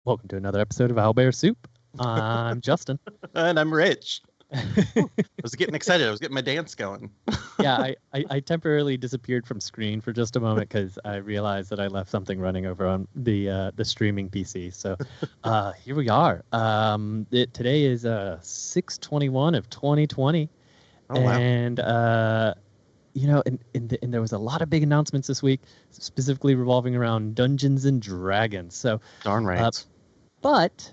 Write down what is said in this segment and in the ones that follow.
Welcome to another episode of Owlbear Soup. I'm Justin. And I'm Rich. I was getting excited. I was getting my dance going. Yeah, I temporarily disappeared from screen for just a moment because I realized that I left something running over on the streaming PC. So here we are. Today is 6/21 of 2020. Oh, wow. And, and there was a lot of big announcements this week, specifically revolving around Dungeons and Dragons. So Darn right. But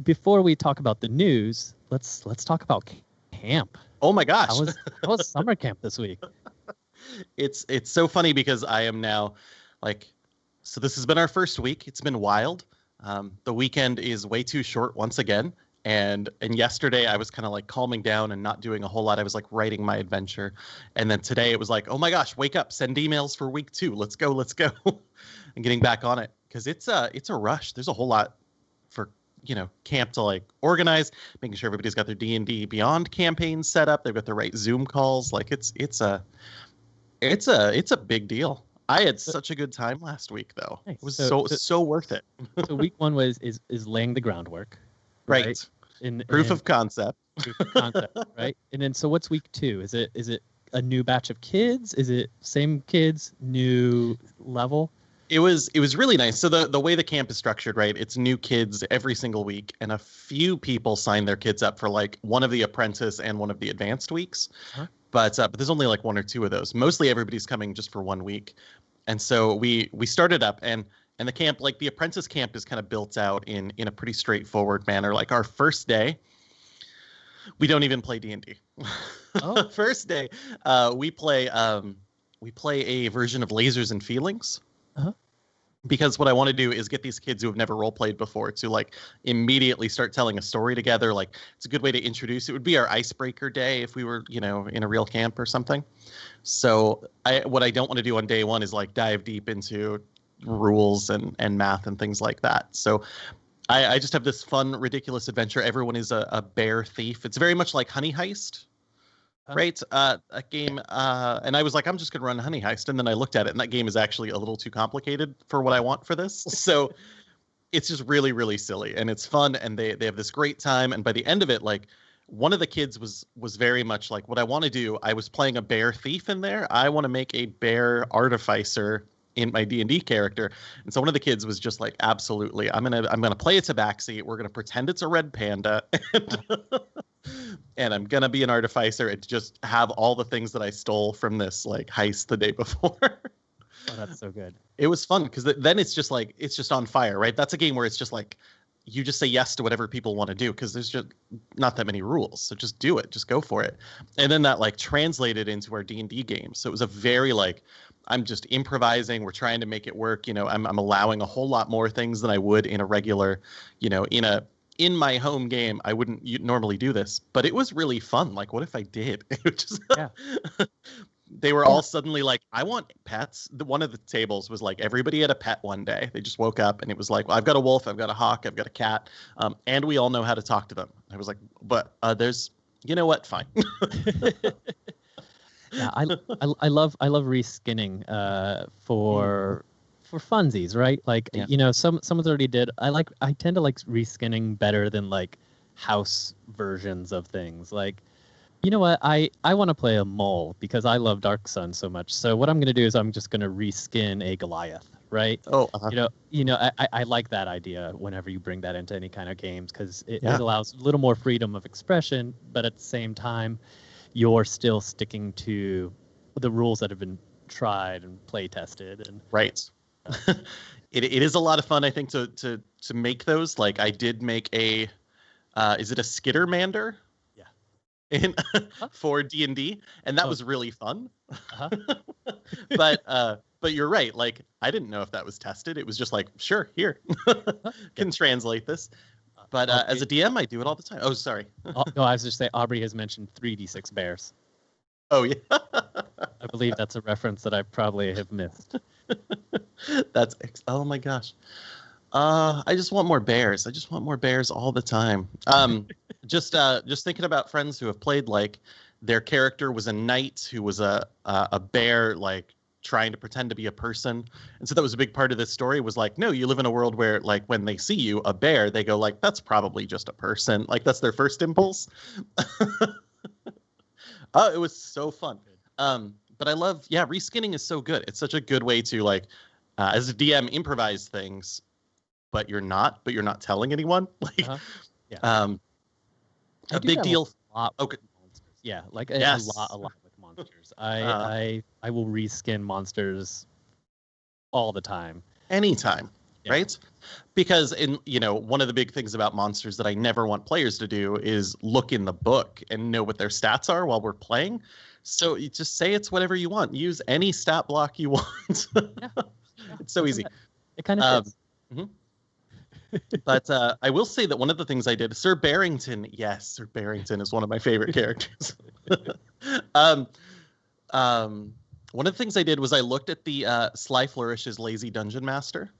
before we talk about the news, let's talk about camp. Oh my gosh. How was summer camp this week? It's so funny because I am now so this has been our first week. It's been wild. The weekend is way too short once again. And yesterday I was kind of like calming down and not doing a whole lot. I was like writing my adventure. And then today it was like, oh my gosh, wake up, send emails for week 2. Let's go. And getting back on it because it's a rush. There's a whole lot for camp to like organize, making sure everybody's got their D&D Beyond campaigns set up. They've got the right Zoom calls. Like it's a big deal. I had such a good time last week though. Nice. It was so worth it. So week 1 is laying the groundwork. Right. Proof of concept. Proof of concept, right? And then so what's week 2? Is it a new batch of kids? Is it same kids, new level? It was really nice. So the way the camp is structured, right? It's new kids every single week, and a few people sign their kids up for like one of the apprentice and one of the advanced weeks. Huh? But there's only like 1 or 2 of those. Mostly everybody's coming just for 1 week. And so we started up and the camp, like the apprentice camp is kind of built out in a pretty straightforward manner. Like our first day, we don't even play D&D. Oh. First day, we play a version of Lasers and Feelings. Uh-huh. Because what I want to do is get these kids who have never role played before to like immediately start telling a story together. Like it's a good way to introduce. It would be our icebreaker day if we were, in a real camp or something. So what I don't want to do on day 1 is like dive deep into rules and math and things like that. So I just have this fun, ridiculous adventure. Everyone is a bear thief. It's very much like Honey Heist. Right, a game, and I was like, I'm just gonna run Honey Heist, and then I looked at it, and that game is actually a little too complicated for what I want for this. So it's just really, really silly, and it's fun, and they have this great time. And by the end of it, like one of the kids was very much like, what I want to do. I was playing a bear thief in there. I want to make a bear artificer in my D&D character. And so one of the kids was just like, absolutely, I'm gonna play a tabaxi. We're gonna pretend it's a red panda. And I'm going to be an artificer and just have all the things that I stole from this like heist the day before. Oh, that's so good. It was fun because then it's just on fire, right? That's a game where it's just like, you just say yes to whatever people want to do because there's just not that many rules. So just do it. Just go for it. And then that like translated into our D&D game. So it was a very like, I'm just improvising. We're trying to make it work. I'm allowing a whole lot more things than I would in a regular, in my home game. I wouldn't normally do this, but it was really fun. Like, what if I did? It just, yeah. They were all suddenly like, I want pets. One of the tables was like, everybody had a pet one day. They just woke up and it was like, well, I've got a wolf, I've got a hawk, I've got a cat. And we all know how to talk to them. I was like, but there's, you know what? Fine. Yeah, I love reskinning for funsies, right? Like, yeah. Someone's already did. I tend to like reskinning better than like house versions of things. Like, you know what? I want to play a mole because I love Dark Sun so much. So what I'm going to do is I'm just going to reskin a Goliath, right? Oh, uh-huh. I like that idea whenever you bring that into any kind of games because it allows a little more freedom of expression, but at the same time, you're still sticking to the rules that have been tried and play tested. And right. It is a lot of fun, I think, to make those. Like I did make a, is it a Skittermander? Yeah. For D&D, and that was really fun. Uh-huh. But you're right. Like I didn't know if that was tested. It was just like, sure, here, can translate this. But as a DM, I do it all the time. Oh, sorry. No, I was just saying, Aubrey has mentioned 3d6 bears. Oh, yeah. I believe that's a reference that I probably have missed. Oh, my gosh. I just want more bears. I just want more bears all the time. Just thinking about friends who have played, like, their character was a knight who was a bear, like, trying to pretend to be a person. And so that was a big part of this story was like, no, you live in a world where like when they see you, a bear, they go like, that's probably just a person. Like that's their first impulse. Oh, it was so fun. But I love, reskinning is so good. It's such a good way to like, as a DM, improvise things, but you're not telling anyone. Like, a big deal. Okay. Yeah, like a lot with monsters. I will reskin monsters all the time. Anytime, right? Because one of the big things about monsters that I never want players to do is look in the book and know what their stats are while we're playing. So you just say it's whatever you want. Use any stat block you want. It's so easy. It kind of is. But I will say that one of the things I did, Sir Barrington is one of my favorite characters. One of the things I did was I looked at the Sly Flourish's Lazy Dungeon Master,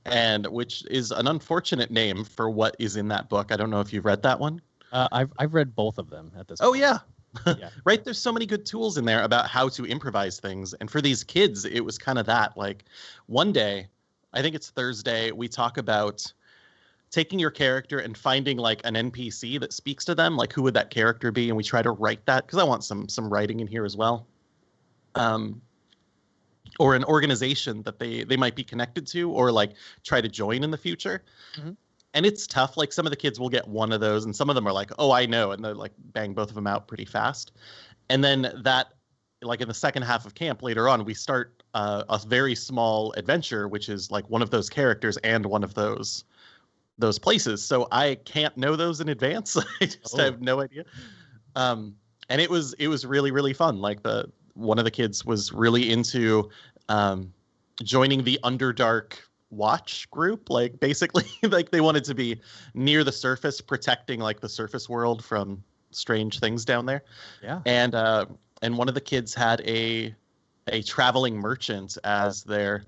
and which is an unfortunate name for what is in that book. I don't know if you've read that one. I've read both of them at this point. Oh, yeah. Right? There's so many good tools in there about how to improvise things. And for these kids, it was kind of that. Like one day, I think it's Thursday, we talk about taking your character and finding like an NPC that speaks to them. Like who would that character be? And we try to write that because I want some writing in here as well. Or an organization that they might be connected to or like try to join in the future. And it's tough. Like some of the kids will get one of those and some of them are like, oh, I know. And they're like bang both of them out pretty fast. And then that like in the second half of camp later on, we start a very small adventure, which is like one of those characters and one of those places. So I can't know those in advance. I just have no idea. And it was really, really fun. Like one of the kids was really into joining the Underdark watch group. Like basically like they wanted to be near the surface, protecting like the surface world from strange things down there. Yeah. And one of the kids had a traveling merchant as their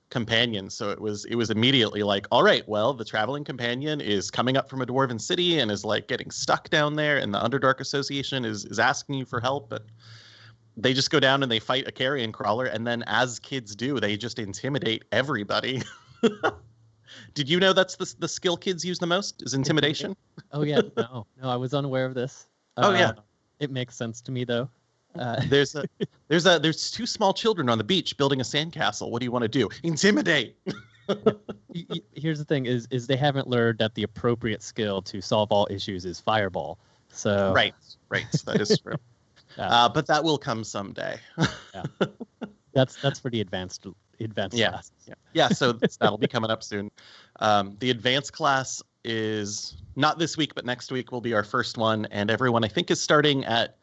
companion. So it was immediately like, all right, well, the traveling companion is coming up from a dwarven city and is like getting stuck down there, and the Underdark Association is asking you for help. But they just go down and they fight a carrion crawler, and then as kids do, they just intimidate everybody. Did you know that's the skill kids use the most is intimidation? Oh yeah, no, I was unaware of this. It makes sense to me though. There's two small children on the beach building a sandcastle. What do you want to do? Intimidate. Here's the thing: is they haven't learned that the appropriate skill to solve all issues is Fireball. So right, that is true. But that will come someday. That's for the advanced class. Yeah. So that'll be coming up soon. The advanced class is not this week, but next week will be our first one, and everyone I think is starting at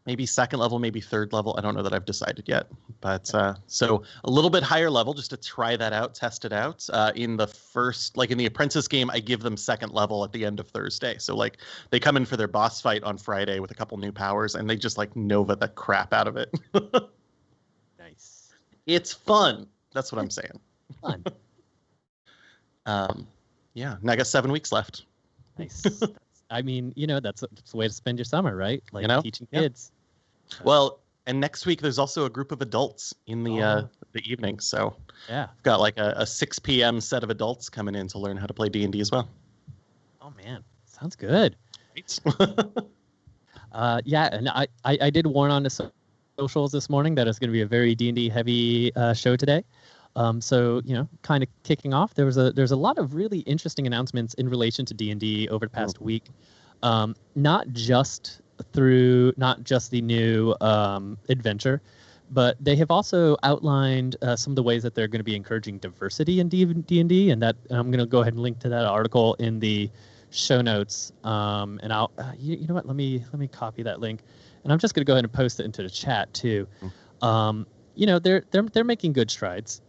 maybe second level, maybe third level. I don't know that I've decided yet, but so a little bit higher level just to try that out, test it out. In the first, like in the apprentice game, I give them second level at the end of Thursday. So like they come in for their boss fight on Friday with a couple new powers and they just like Nova the crap out of it. Nice. It's fun. That's what I'm saying. Fun. Yeah, and I got 7 weeks left. Nice. I mean, that's the way to spend your summer, right? Like teaching kids. Well, and next week there's also a group of adults in the evening. So yeah, I've got like a 6 p.m. set of adults coming in to learn how to play D&D as well. Oh man, sounds good. Right? Yeah, and I did warn on the socials this morning that it's going to be a very D&D heavy show today. So kind of kicking off, there's a lot of really interesting announcements in relation to D&D over the past week. Not just the new adventure, but they have also outlined some of the ways that they're going to be encouraging diversity in D&D, and that I'm going to go ahead and link to that article in the show notes. And I'll you know what? Let me copy that link, and I'm just going to go ahead and post it into the chat too. They're making good strides.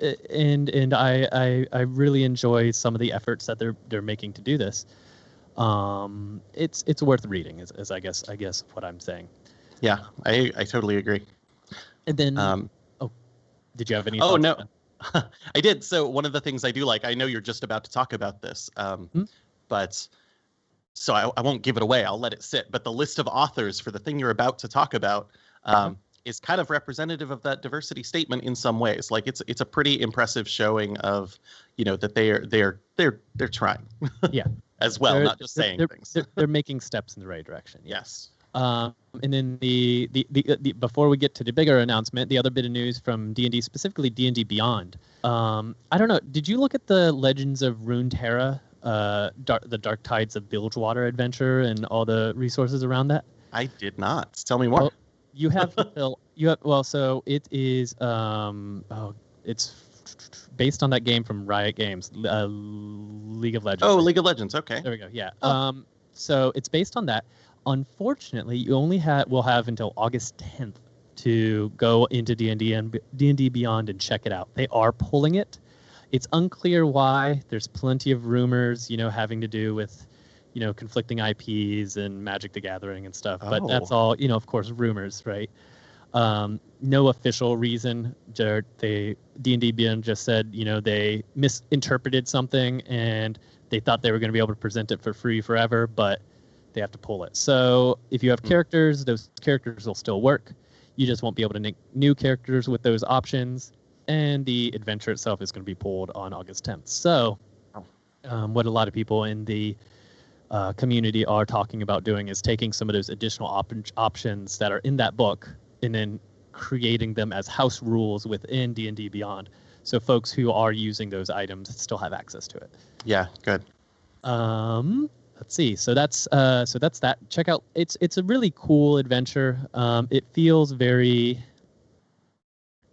And I really enjoy some of the efforts that they're making to do this. It's worth reading, is I guess what I'm saying. Yeah, I totally agree. And then, did you have any? Oh no, I did. So one of the things I do like, I know you're just about to talk about this, but so I won't give it away. I'll let it sit. But the list of authors for the thing you're about to talk about, is kind of representative of that diversity statement in some ways. Like it's a pretty impressive showing of, that they're trying. Yeah. As well, not just saying things. They're making steps in the right direction. Yes. And then the before we get to the bigger announcement, the other bit of news from D&D, specifically D&D Beyond. I don't know. Did you look at the Legends of Runterra, the Dark Tides of Bilgewater adventure and all the resources around that? I did not. Tell me more. Well, you have so it is it's based on that game from Riot Games, League of Legends. Oh, League of Legends. Okay. There we go. Yeah. Oh. So it's based on that. Unfortunately, you only will have until August 10th to go into D&D and D&D Beyond and check it out. They are pulling it. It's unclear why. There's plenty of rumors, having to do with, conflicting IPs and Magic the Gathering and stuff. But that's all, of course, rumors, right? No official reason. D&D Beyond just said, they misinterpreted something and they thought they were going to be able to present it for free forever, but they have to pull it. So if you have characters, those characters will still work. You just won't be able to make new characters with those options. And the adventure itself is going to be pulled on August 10th. So what a lot of people in the community are talking about doing is taking some of those additional options that are in that book and then creating them as house rules within D&D Beyond. So folks who are using those items still have access to it. Yeah, good. Let's see. So that's that. Check out. It's a really cool adventure. It feels very,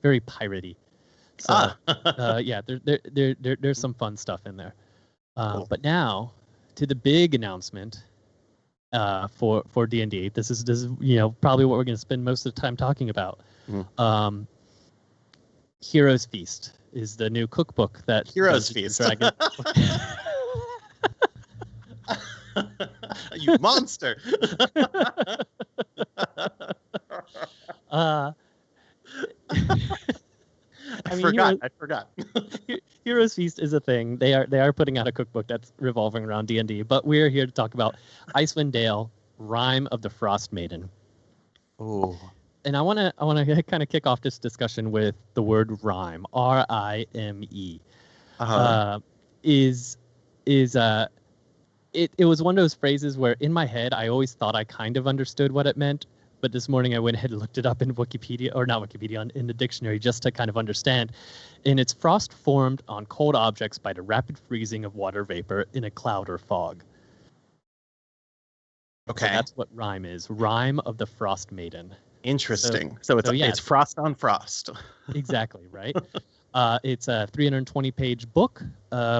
very piratey. So yeah, there's some fun stuff in there. Cool. But now to the big announcement for D&D. This is probably what we're going to spend most of the time talking about. Heroes Feast is the new cookbook that Heroes Feast. Dragon. You monster. I forgot. Heroes Feast is a thing. They are putting out a cookbook that's revolving around D&D, but we're here to talk about Icewind Dale, Rime of the Frostmaiden. Oh. And I want to kind of kick off this discussion with the word rhyme, R-I-M-E. It was one of those phrases where in my head I always thought I kind of understood what it meant, but this morning I went ahead and looked it up in Wikipedia, or not Wikipedia, in the dictionary just to kind of understand. And it's frost formed on cold objects by the rapid freezing of water vapor in a cloud or fog. Okay. So that's what rime is. Rime of the Frostmaiden. Interesting. So it's frost on frost. Exactly, right? It's a 320-page book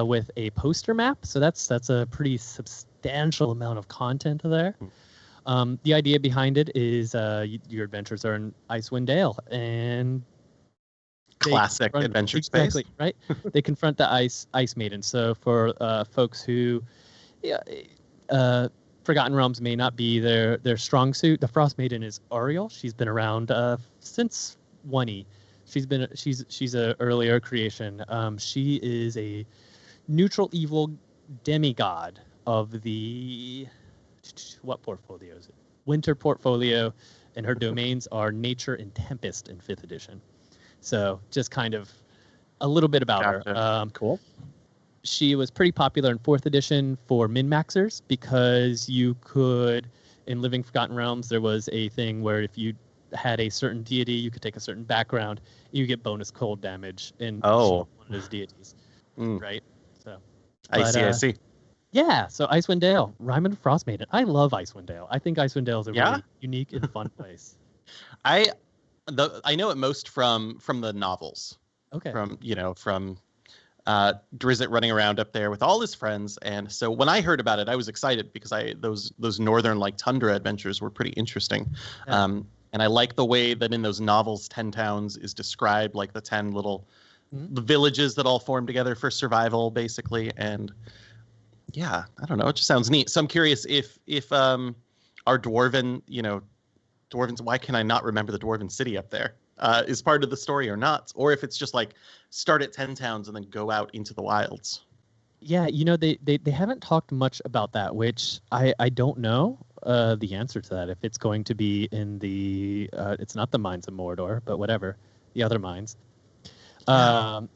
with a poster map. So that's a pretty substantial amount of content there. The idea behind it is your adventures are in Icewind Dale, and classic adventure space. Exactly, right? They confront the Ice Maiden. So for folks who, Forgotten Realms may not be their strong suit, the Frostmaiden is Auril. She's been around since 1E. She's a earlier creation. She is a neutral evil demigod of the what portfolio is it? Winter portfolio, and her domains are Nature and Tempest in 5th edition. So just kind of a little bit about her. Cool. She was pretty popular in 4th edition for min-maxers because you could, in Living Forgotten Realms, there was a thing where if you had a certain deity, you could take a certain background, you get bonus cold damage in one of those deities, right? So I see. Yeah, so Icewind Dale, Rime of the Frostmaiden. I love Icewind Dale. I think Icewind Dale is a really unique and fun place. I know it most from the novels. Okay. From Drizzt running around up there with all his friends, and so when I heard about it, I was excited because those northern tundra adventures were pretty interesting. Yeah. And I like the way that in those novels 10 towns is described, like the 10 little the villages that all form together for survival, basically. And yeah, I don't know, it just sounds neat. So I'm curious if our dwarven, why can I not remember the dwarven city up there? Is part of the story or not, or if it's just start at 10 towns and then go out into the wilds. Yeah, they haven't talked much about that, which I don't know. the answer to that. If it's going to be in the, it's not the Mines of Mordor, but whatever, the other mines. Wow,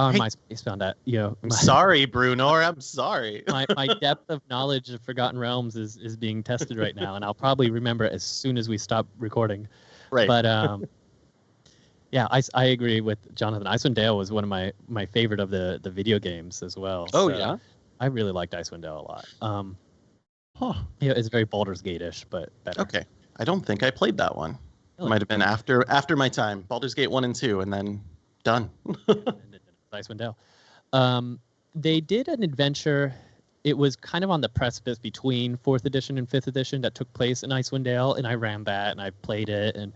am I spacebound at? I'm sorry, Bruno. I'm sorry. my depth of knowledge of Forgotten Realms is being tested right now, and I'll probably remember it as soon as we stop recording. Right. But yeah, I agree with Jonathan. Icewind Dale was one of my favorite of the video games as well. Oh, yeah? I really liked Icewind Dale a lot. It's very Baldur's Gate-ish, but better. Okay. I don't think I played that one. Really? Might have been after my time. Baldur's Gate 1 and 2, and then done. Icewind Dale. They did an adventure. It was kind of on the precipice between 4th edition and 5th edition that took place in Icewind Dale, and I ran that and I played it, and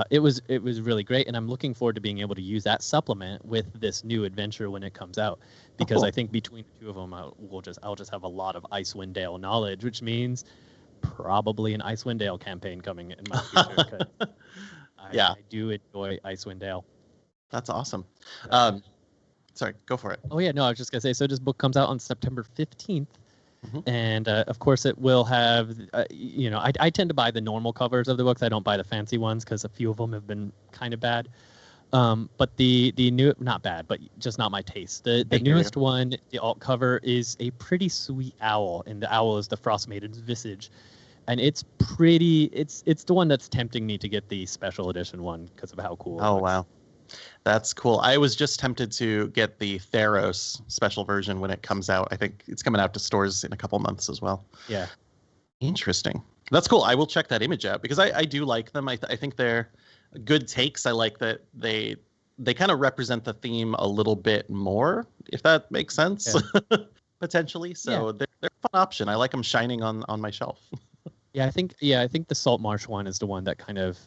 it was really great. And I'm looking forward to being able to use that supplement with this new adventure when it comes out, because I think between the two of them, I'll just have a lot of Icewind Dale knowledge, which means probably an Icewind Dale campaign coming in my future. I do enjoy Icewind Dale. That's awesome. Sorry, go for it. Oh, yeah, no, I was just going to say, so this book comes out on September 15th, and of course it will have, I tend to buy the normal covers of the books. I don't buy the fancy ones because a few of them have been kind of bad. But the new, not bad, but just not my taste. The newest one, the alt cover, is a pretty sweet owl, and the owl is the Frostmaiden's visage. And it's pretty, it's the one that's tempting me to get the special edition one because of how cool it looks. Wow. That's cool. I was just tempted to get the Theros special version when it comes out. I think it's coming out to stores in a couple months as well. Yeah. Interesting. That's cool. I will check that image out because I do like them. I think they're good takes. I like that they kind of represent the theme a little bit more, if that makes sense, potentially. So they're a fun option. I like them shining on my shelf. I think the Salt Marsh one is the one that kind of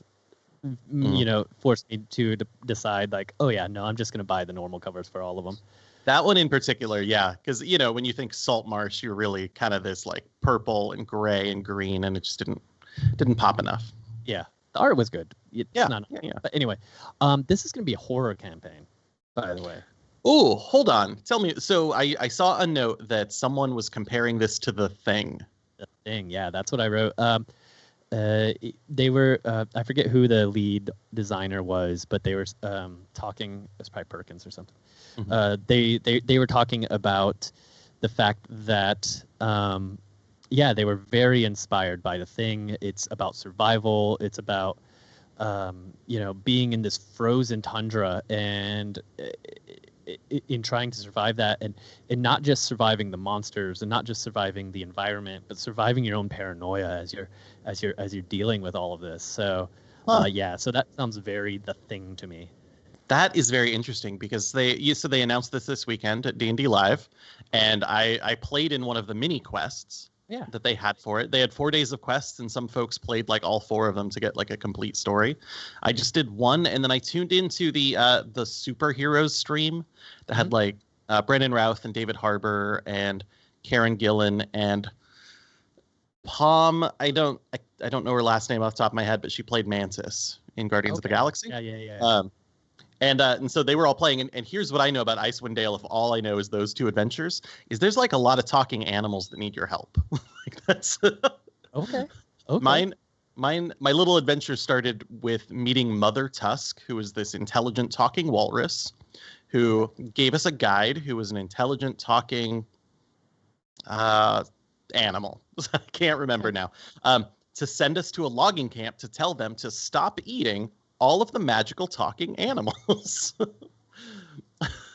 forced me to decide, like, oh yeah, no, I'm just gonna buy the normal covers for all of them. That one in particular, yeah, because when you think Salt Marsh, you're really kind of this like purple and gray and green, and it just didn't pop enough. Yeah, the art was good. But anyway, this is gonna be a horror campaign, by the way. Oh, hold on, tell me. So I saw a note that someone was comparing this to The Thing. The Thing, yeah, that's what I wrote. They were I forget who the lead designer was, but they were talking. It was probably Perkins or something. They were talking about the fact that they were very inspired by The Thing. It's about survival. It's about being in this frozen tundra and in trying to survive that, and not just surviving the monsters and not just surviving the environment, but surviving your own paranoia as you're dealing with all of this. So so that sounds very The Thing to me. That is very interesting because they announced this weekend at D&D Live, and I played in one of the mini quests that they had for it. They had 4 days of quests, and some folks played like all 4 of them to get like a complete story. I just did one, and then I tuned into the superheroes stream that had like Brandon Routh and David Harbour and Karen Gillan and Palm. I don't know her last name off the top of my head, but she played Mantis in Guardians of the Galaxy. Yeah. And so they were all playing, and here's what I know about Icewind Dale. If all I know is those 2 adventures, is there's like a lot of talking animals that need your help. Like that's okay. My little adventure started with meeting Mother Tusk, who is this intelligent talking walrus, who gave us a guide who was an intelligent talking animal. I can't remember now. To send us to a logging camp to tell them to stop eating all of the magical talking animals.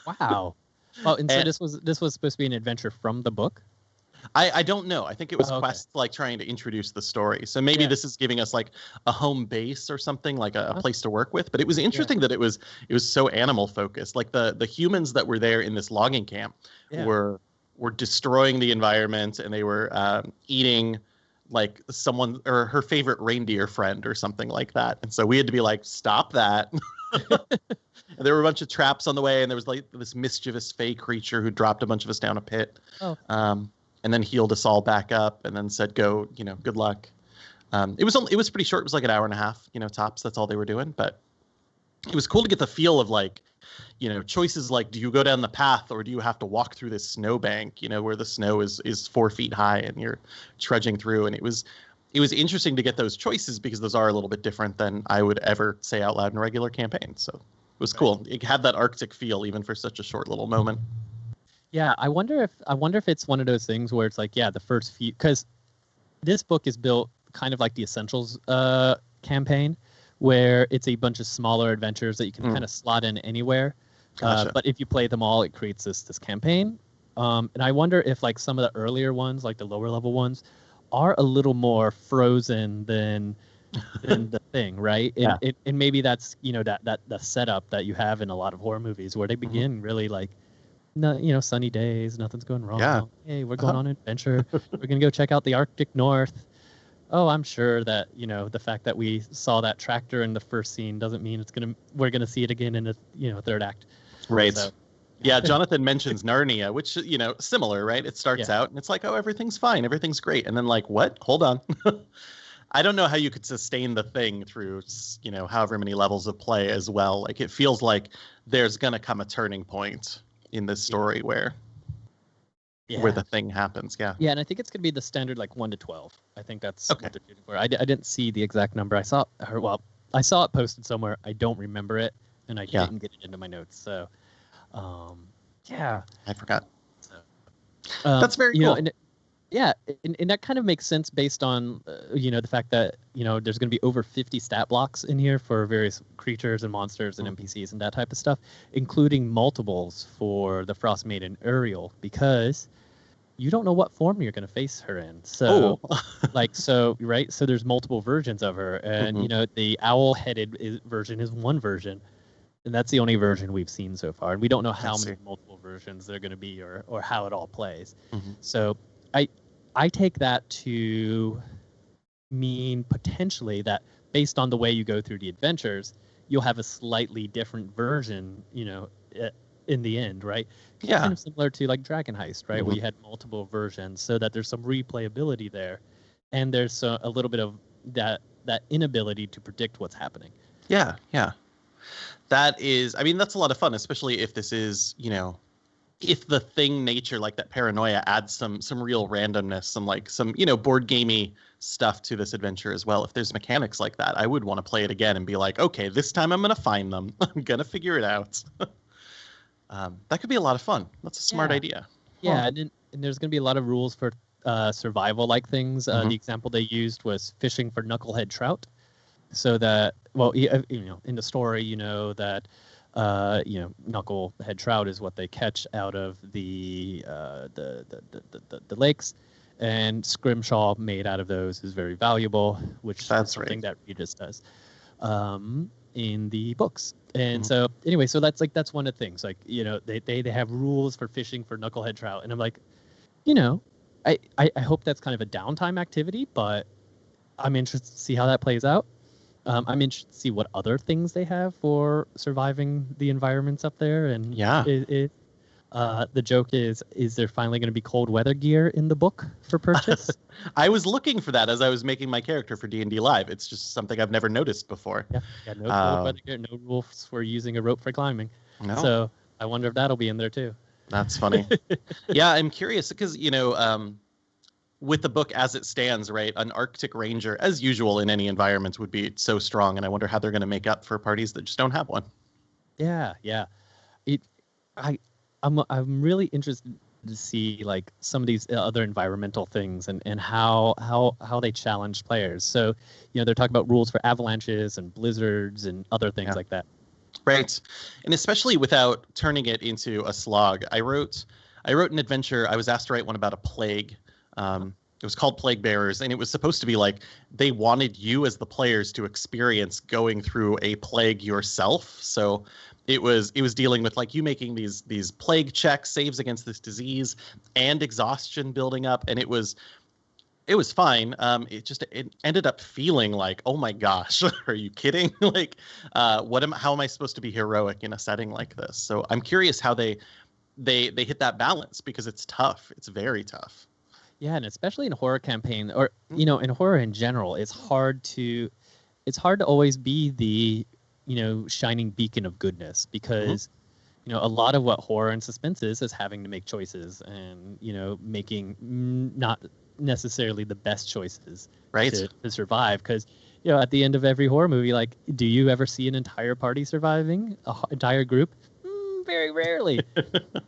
Wow. Oh, and so this was supposed to be an adventure from the book? I don't know. I think it was quests like trying to introduce the story. So maybe this is giving us like a home base or something, like a place to work with. But it was interesting that it was so animal focused. Like the humans that were there in this logging camp were destroying the environment, and they were eating like someone or her favorite reindeer friend or something like that. And so we had to be like, stop that. And there were a bunch of traps on the way, and there was like this mischievous fey creature who dropped a bunch of us down a pit. And then healed us all back up, and then said, go, good luck. It was pretty short. It was like an hour and a half, tops. That's all they were doing. But it was cool to get the feel of like, choices like, do you go down the path or do you have to walk through this snowbank, where the snow is 4 feet high and you're trudging through. And it was it was interesting to get those choices because those are a little bit different than I would ever say out loud in a regular campaign. So it was cool. It had that Arctic feel even for such a short little moment. Yeah, I wonder if it's one of those things where it's like, yeah, the first few, because this book is built kind of like the Essentials campaign, where it's a bunch of smaller adventures that you can kind of slot in anywhere. Gotcha. But if you play them all, it creates this campaign. And I wonder if like some of the earlier ones, like the lower level ones, are a little more frozen than the thing, right? And maybe that's that the setup that you have in a lot of horror movies where they begin really like, no, sunny days, nothing's going wrong. Yeah. Hey, we're going on an adventure. We're gonna go check out the Arctic North. Oh, I'm sure that the fact that we saw that tractor in the first scene doesn't mean we're gonna see it again in the third act. Right. So, yeah, Jonathan mentions Narnia, which similar, right? It starts out and it's like, oh, everything's fine, everything's great, and then like, what? Hold on. I don't know how you could sustain the thing through however many levels of play as well. Like it feels like there's gonna come a turning point in this story where the thing happens. Yeah, and I think it's gonna be the standard like 1 to 12. I think that's what they're shooting for. I didn't see the exact number. I saw it posted somewhere. I don't remember it, and I didn't get it into my notes. So I forgot. So, that's very cool. And that kind of makes sense based on the fact that there's going to be over 50 stat blocks in here for various creatures and monsters and NPCs and that type of stuff, including multiples for the Frostmaiden Auril, because you don't know what form you're going to face her in. So so there's multiple versions of her, and the owl-headed version is one version, and that's the only version we've seen so far, and we don't know how many multiple versions there are going to be or how it all plays. So I take that to mean potentially that based on the way you go through the adventures, you'll have a slightly different version, in the end, right? Yeah. Kind of similar to like Dragon Heist, right? Where you had multiple versions so that there's some replayability there. And there's a little bit of that inability to predict what's happening. Yeah. That is, I mean, that's a lot of fun, especially if this is, if the thing nature, like that paranoia, adds some real randomness, some board gamey stuff to this adventure as well. If there's mechanics like that, I would want to play it again and be like, okay, this time I'm going to find them. I'm going to figure it out. That could be a lot of fun. That's a smart idea. Yeah, and there's going to be a lot of rules for survival-like things. The example they used was fishing for knucklehead trout. So that, in the story, that knucklehead trout is what they catch out of the lakes, and scrimshaw made out of those is very valuable, which is something that Regis does in the books. And so anyway, so that's one of the things, like, they have rules for fishing for knucklehead trout, and I'm like, I hope that's kind of a downtime activity, but I'm interested to see how that plays out. I'm interested to see what other things they have for surviving the environments up there. And the joke is there finally going to be cold weather gear in the book for purchase? I was looking for that as I was making my character for D&D Live. It's just something I've never noticed before. Yeah, no cold weather gear, no rules for using a rope for climbing. No. So I wonder if that'll be in there too. That's funny. Yeah, I'm curious because, with the book as it stands, right, an Arctic Ranger, as usual in any environment, would be so strong, and I wonder how they're going to make up for parties that just don't have one. Yeah. I'm really interested to see like some of these other environmental things and how they challenge players. So, they're talking about rules for avalanches and blizzards and other things like that. Right, and especially without turning it into a slog. I wrote an adventure. I was asked to write one about a plague. It was called Plague Bearers, and it was supposed to be like they wanted you as the players to experience going through a plague yourself. So it was dealing with like you making these plague checks, saves against this disease, and exhaustion building up, and it was fine. It ended up feeling like, oh my gosh, are you kidding? Like, how am I supposed to be heroic in a setting like this? So I'm curious how they hit that balance, because it's tough. It's very tough. Yeah, and especially in a horror campaign, or in horror in general, it's hard to always be the shining beacon of goodness, because a lot of what horror and suspense is having to make choices and making not necessarily the best choices right to survive. Because at the end of every horror movie, like, do you ever see an entire party surviving, entire group? Very rarely.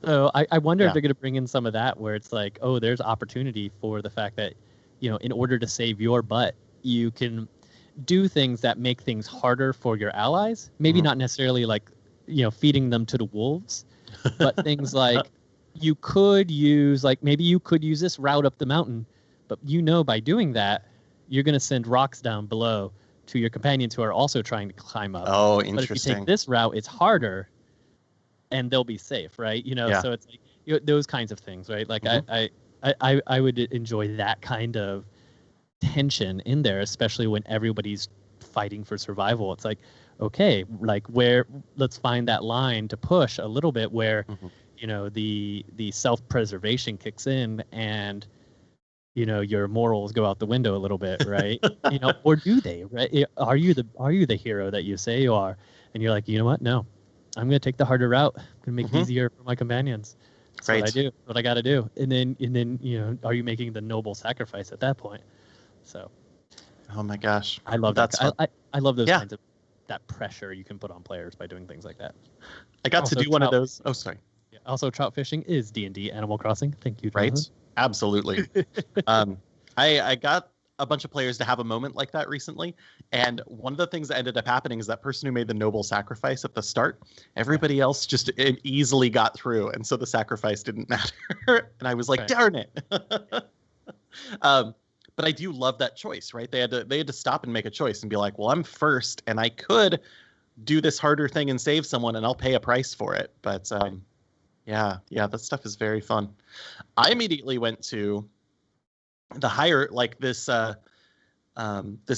So I wonder if they're going to bring in some of that, where it's like, oh, there's opportunity for the fact that, in order to save your butt, you can do things that make things harder for your allies. Maybe not necessarily like, feeding them to the wolves, but things like you could use, like, maybe you could use this route up the mountain, but by doing that, you're going to send rocks down below to your companions who are also trying to climb up. Oh, interesting. But if you take this route, it's harder, and they'll be safe, right? So it's like those kinds of things, right? Like I would enjoy that kind of tension in there, especially when everybody's fighting for survival. It's like, okay, like let's find that line to push a little bit where, the self-preservation kicks in and, your morals go out the window a little bit, right? Or do they, right? Are you the hero that you say you are? And you're like, you know what? No, I'm going to take the harder route. I'm going to make it easier for my companions. That's what I do. That's what I got to do. And then, are you making the noble sacrifice at that point? So. Oh my gosh. I love that. I love those kinds of that pressure you can put on players by doing things like that. I got to do one of those. Oh, sorry. Yeah, also, trout fishing is D&D Animal Crossing. Thank you, Jonathan. Right? Absolutely. I got a bunch of players to have a moment like that recently, and one of the things that ended up happening is that person who made the noble sacrifice at the start, everybody else just easily got through, and so the sacrifice didn't matter. And I was like, darn it. But I do love that choice, right? They had to stop and make a choice and be like, well, I'm first, and I could do this harder thing and save someone, and I'll pay a price for it. But yeah, that stuff is very fun. I immediately went to the higher, like this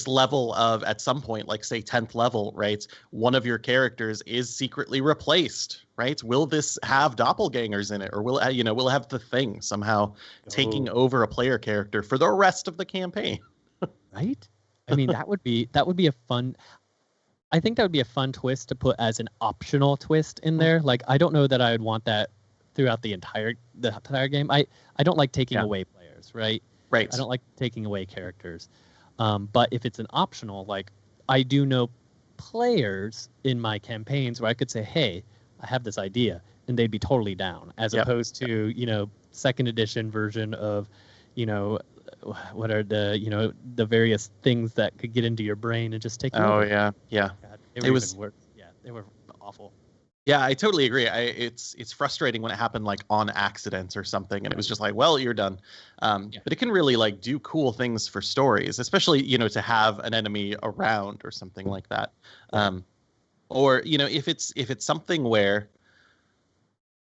level of, at some point, like say 10th level, right? One of your characters is secretly replaced, right? Will this have doppelgangers in it, or will it have the thing somehow taking over a player character for the rest of the campaign? Right? I mean, that would be a fun. I think that would be a fun twist to put as an optional twist in there. Like, I don't know that I would want that throughout the entire game. I don't like taking away players, right? Right. I don't like taking away characters. But if it's an optional, like, I do know players in my campaigns where I could say, hey, I have this idea, and they'd be totally down, as opposed to, second edition version of, what are the, the various things that could get into your brain and just take you over. Yeah. God, it was worse. Yeah, they were awful. Yeah, I totally agree. It's frustrating when it happened like on accident or something, and it was just like, well, you're done. But it can really like do cool things for stories, especially to have an enemy around or something like that. Or if it's something where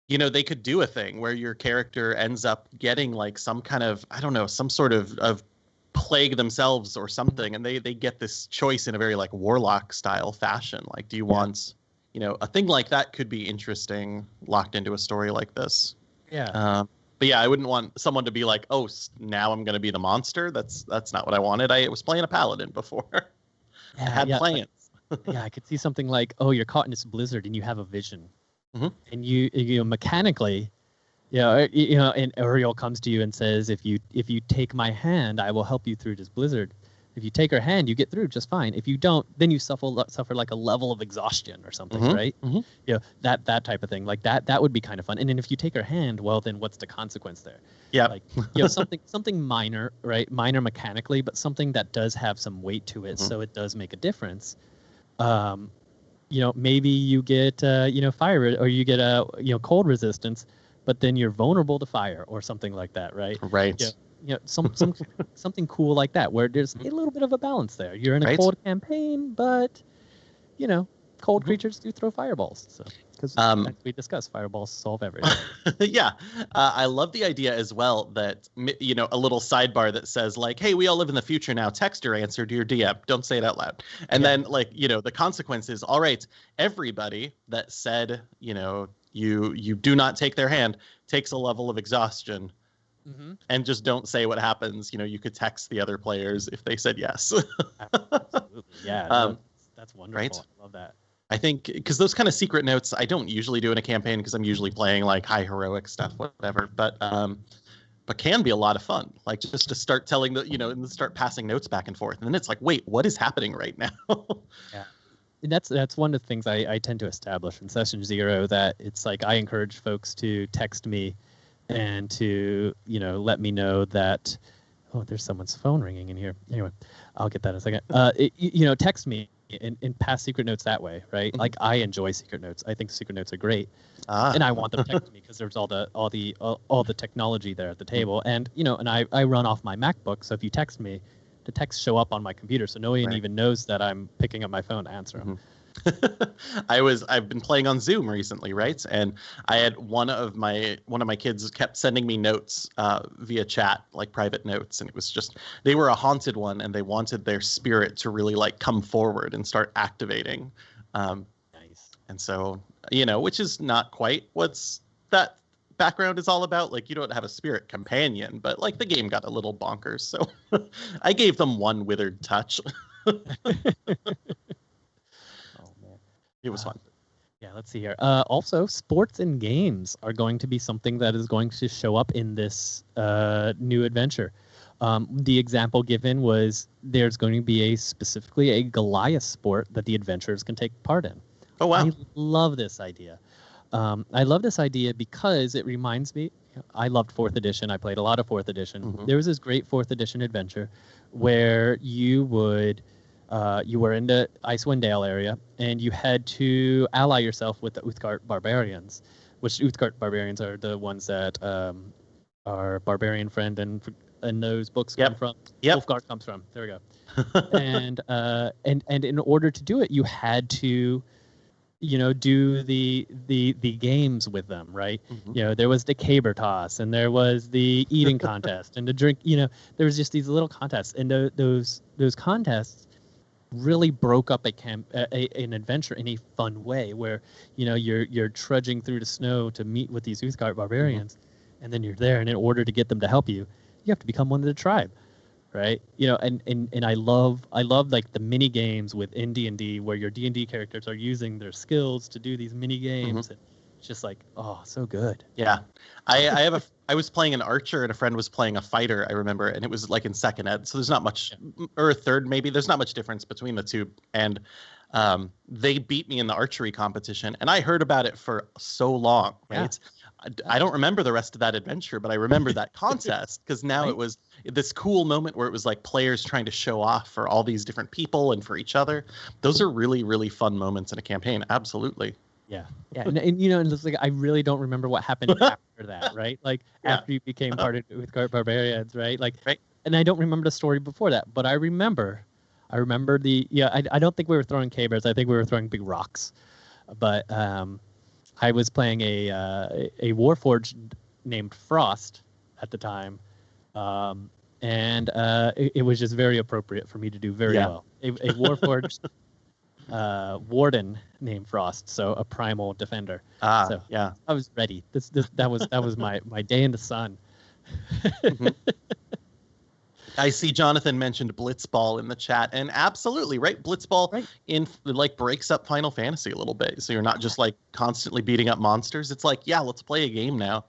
they could do a thing where your character ends up getting like some kind of, I don't know, some sort of plague themselves or something, and they get this choice in a very like warlock style fashion. Like, do you want a thing like that could be interesting locked into a story like this. Yeah. But yeah, I wouldn't want someone to be like, oh, now I'm going to be the monster. That's not what I wanted. I was playing a paladin before. I had plans. Yeah, I could see something like, oh, you're caught in this blizzard and you have a vision. And you mechanically, and Auril comes to you and says, if you take my hand, I will help you through this blizzard. If you take her hand, you get through just fine. If you don't, then you suffer like a level of exhaustion or something, right? That type of thing. Like that would be kind of fun. And then if you take her hand, well, then what's the consequence there? Yeah. Like something minor, right? Minor mechanically, but something that does have some weight to it, so it does make a difference. Maybe you get fire, or you get cold resistance, but then you're vulnerable to fire or something like that, right? Right. Something cool like that, where there's a little bit of a balance there. You're in a cold campaign, but cold creatures do throw fireballs. So, because as we discussed, fireballs solve everything. Yeah, I love the idea as well that a little sidebar that says like, "Hey, we all live in the future now. Text your answer to your DM. Don't say it out loud." And then like the consequences. All right, everybody that said you do not take their hand takes a level of exhaustion. And just don't say what happens. You could text the other players if they said yes. Absolutely. Yeah. That's wonderful. Right? I love that. I think because those kind of secret notes I don't usually do in a campaign because I'm usually playing like high heroic stuff, whatever. But but can be a lot of fun. Like just to start telling and start passing notes back and forth. And then it's like, wait, what is happening right now? Yeah. And that's one of the things I tend to establish in session 0, that it's like I encourage folks to text me and to, let me know that, oh, there's someone's phone ringing in here. Anyway, I'll get that in a second. Text me and pass secret notes that way, right? Like I enjoy secret notes. I think secret notes are great. And I want them to text me because there's all the technology there at the table. And, and I run off my MacBook. So if you text me, the texts show up on my computer, so no one even knows that I'm picking up my phone to answer them. I've been playing on Zoom recently, right? And I had one of my kids kept sending me notes via chat, like private notes, and it was just, they were a haunted one, and they wanted their spirit to really like come forward and start activating. Nice. And so, which is not quite what's that background is all about. Like, you don't have a spirit companion, but like the game got a little bonkers, so I gave them one withered touch. It was fun. Yeah, let's see here. Also, sports and games are going to be something that is going to show up in this new adventure. The example given was there's going to be specifically a Goliath sport that the adventurers can take part in. Oh, wow. I love this idea. I love this idea because it reminds me, I loved 4th edition. I played a lot of 4th edition. Mm-hmm. There was this great 4th edition adventure where you were in the Icewind Dale area, and you had to ally yourself with the Uthgardt barbarians, which Uthgardt barbarians are the ones that our barbarian friend and those books come from. Yep. Ulfgar comes from. There we go. And in order to do it, you had to, do the games with them, right? Mm-hmm. There was the caber toss, and there was the eating contest, and the drink. There was just these little contests, and those contests really broke up an adventure in a fun way, where you're trudging through the snow to meet with these Uthgardt barbarians, mm-hmm. and then you're there, and in order to get them to help you, you have to become one of the tribe, right? And I love like the mini games within D&D where your D&D characters are using their skills to do these mini games. Mm-hmm. And it's just like, oh, so good. Yeah, I was playing an archer and a friend was playing a fighter, I remember, and it was like in 2nd ed, so there's not much, or 3rd maybe, there's not much difference between the two. And they beat me in the archery competition, and I heard about it for so long, right? Yeah. I don't remember the rest of that adventure, but I remember that contest because now it was this cool moment where it was like players trying to show off for all these different people and for each other. Those are really, really fun moments in a campaign. Absolutely. Yeah. And it's like I really don't remember what happened after that, right? Like after you became part of Uthgardt barbarians, right? Like, and I don't remember the story before that, but I remember I don't think we were throwing cabers. I think we were throwing big rocks, but I was playing a Warforged named Frost at the time, and it was just very appropriate for me to do very well. A Warforged warden named Frost, so a primal defender. So I was ready. That was my day in the sun. Mm-hmm. I see Jonathan mentioned Blitzball in the chat, and absolutely right. Blitzball breaks up Final Fantasy a little bit, so you're not just like constantly beating up monsters. It's like, let's play a game now,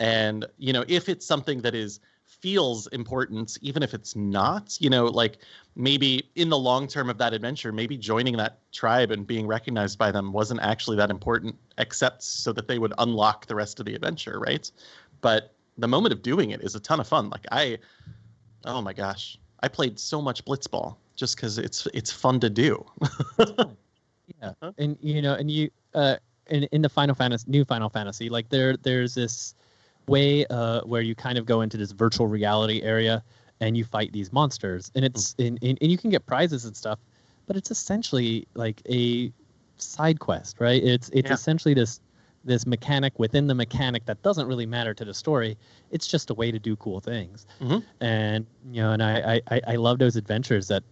and if it's something that feels important, even if it's not, like maybe in the long term of that adventure, maybe joining that tribe and being recognized by them wasn't actually that important, except so that they would unlock the rest of the adventure, right? But the moment of doing it is a ton of fun. Like oh my gosh, I played so much Blitzball just because it's fun to do. Yeah, and in the new Final Fantasy, like there's this way where you kind of go into this virtual reality area and you fight these monsters, and it's and you can get prizes and stuff, but it's essentially like a side quest, right? It's essentially this mechanic within the mechanic that doesn't really matter to the story. It's just a way to do cool things. Mm-hmm. And and I love those adventures that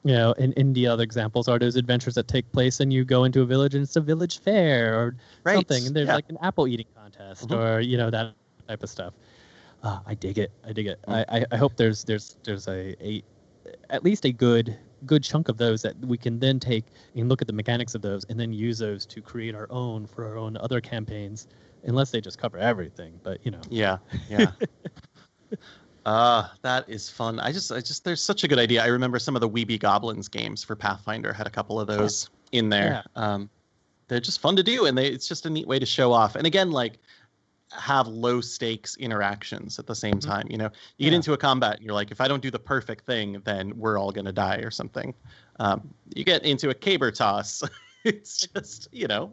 in the other examples are those adventures that take place and you go into a village and it's a village fair or something, and there's like an apple eating contest, or that type of stuff. I dig it. Mm-hmm. I hope there's at least a good good chunk of those that we can then take and look at the mechanics of those and then use those to create our own for our own other campaigns, unless they just cover everything. But Yeah. That is fun. I just there's such a good idea. I remember some of the Weeby Goblins games for Pathfinder had a couple of those in there. They're just fun to do, and it's just a neat way to show off. And again, like, have low stakes interactions at the same time. You get into a combat and you're like, if I don't do the perfect thing, then we're all gonna die or something. You get into a caber toss. It's just yeah,